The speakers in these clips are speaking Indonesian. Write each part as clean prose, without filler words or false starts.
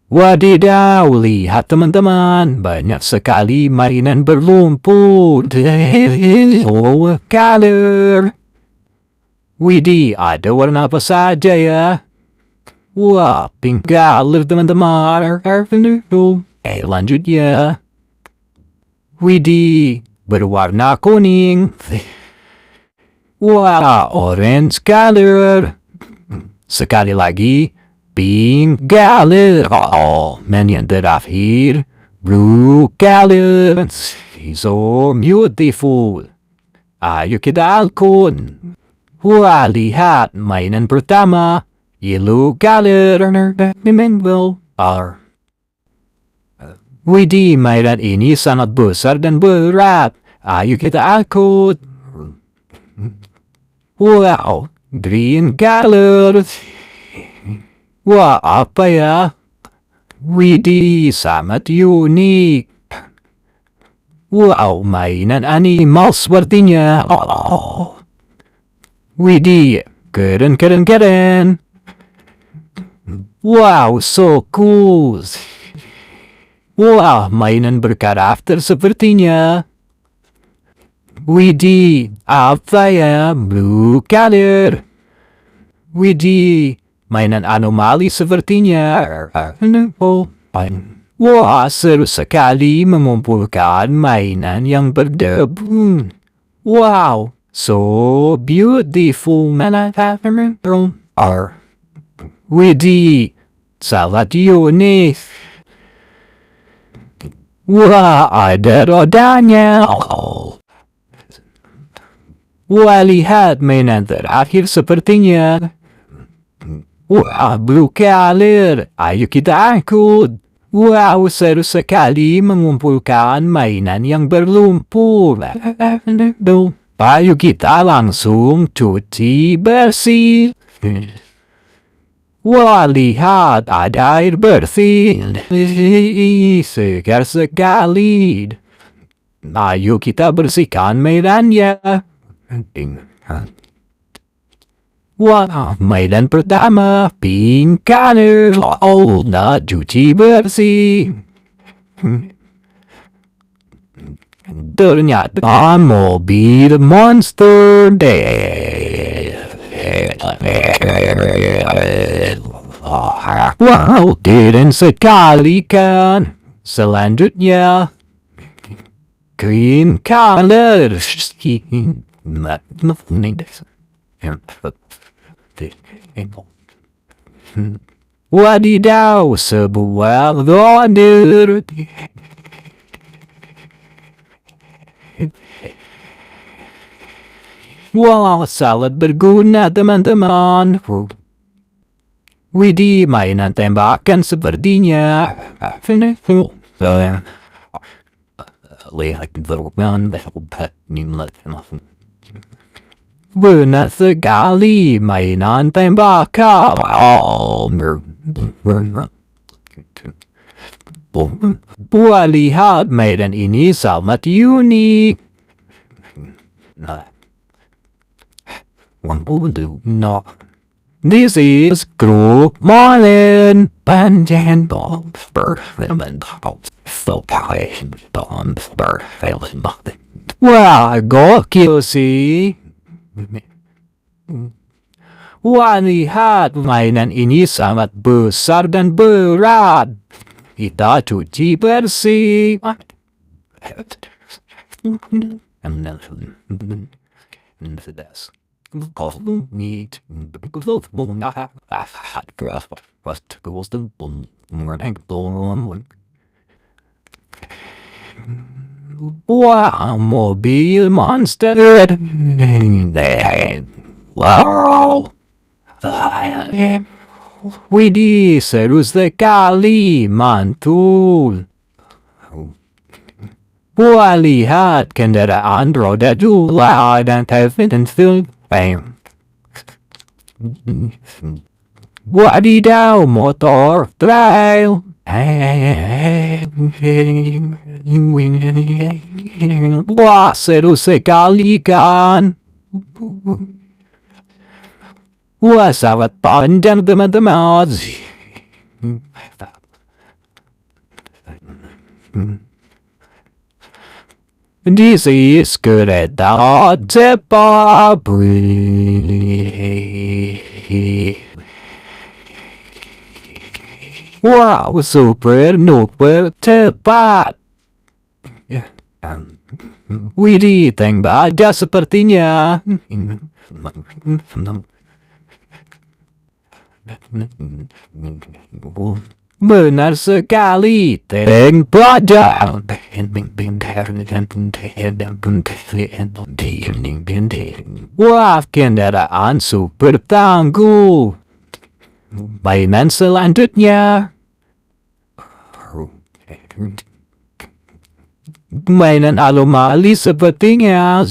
Wadidaw, lihat teman-teman, banyak sekali mainan berlumpur. Oh, color. Widih, ada warna apa saja ya? Wah, pink color teman-teman. Lanjut ya. Widih, berwarna kuning. Wah, orange color. Sekali lagi. Pink color. Oh, man, yang terakhir. Blue color. So beautiful. Ayo kita alkun. Wah, lihat mainan pertama. Yellow color. Widih, mainan ini sangat besar dan berat. Ayo kita angkut. Wow, green color. Wah, apa ya? Widih, sangat unik. Wow, mainan animal sepertinya. Oh. Widih, keren. Wow, so cool. Wah, mainan berkarakter sepertinya. Widih, apa ya? Blue color. Widih, mainan anomali sepertinya. Wah, seru sekali mengumpulkan mainan yang berdebu. Wow, so beautiful. Widih, sangat unik. Wah, ada rodanya. Wah, lihat mainan terakhir sepertinya. Wah, blue color. Ayo kita angkut. Wow, seru sekali mengumpulkan mainan yang berlumpur. Ayo kita langsung cuci bersih. Wah, lihat ada air bersih. Segar sekali. Ayo kita bersihkan mainannya. Wah, mainan pertama, pink color. Oh, nah, cuci bersih. Ternyata mobil monster. Wow, keren sekali kan. Selanjutnya, green color. Wadidaw, sebuah roda. Wow, sangat berguna teman-teman. Widih, mainan tembakan sepertinya. Benar sekali, mainan tembakan. Wah, lihat mainan ini sangat unik. No. This is Group Mainan Panjan Bomb Berfilmen Wah, gokil sih. Wah, lihat mainan ini sangat besar dan berat. Kita cuci bersih. Wah, mobil monster. Wow. Widih, seru sekali, mantul. Wah, lihat kendaraan roda dua dan televisi film. Wadidaw, motor trail. Wah, seru sekali kan. Wah, sangat panjang teman-teman. This is kereta cepat. Wow, super duper cepat. Widih, tank baja sepertinya. Benar sekali, tank baja. Wah, kendaraan super tangguh. Mainan selanjutnya. Mainan anomali sepertinya.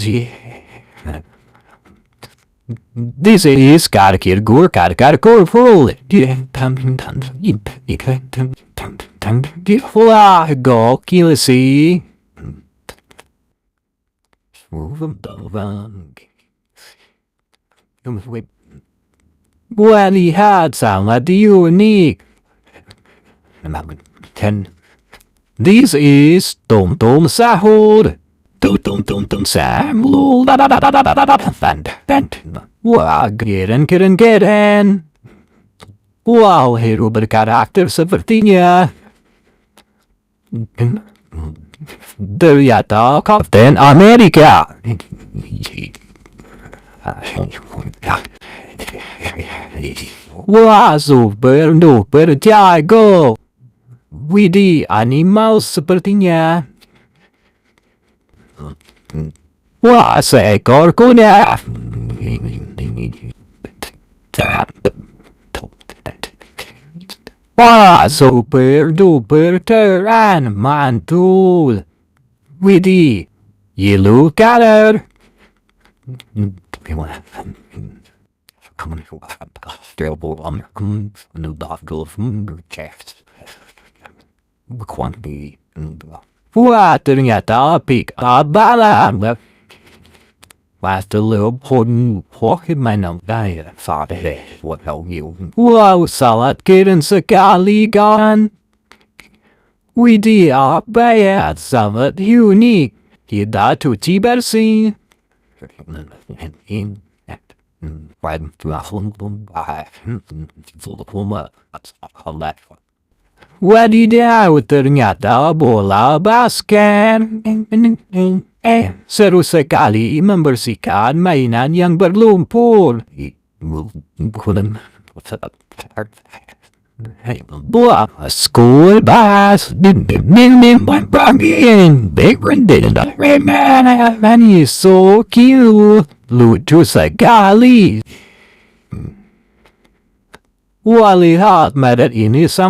This is karkirgur full. Wah, gokil sih. Wah, lihat, sangat unik. This is Tonton sahur. Tonton sahur. Wah, keren. Wow, hero berkarakter sepertinya. Ternyata Kapten Amerika. Wah, super duper jago. Widih, animal sepertinya. Wah, seekor kuda. Wah, super duper keren, mantul. Widih, yellow color. Wah, ternyata pick up balap. Wasteleupon Mainan Kotor. Wow, sangat keren sekali kan? Widih, apa ya, sangat unik. Kita cuci bersih. Wadidaw, ternyata bola basket. Seru sekali membersihkan mainan yang berlumpur. Buah school bus. Ini so cute. Lucu sekali. Wah, lihat, medan ini sama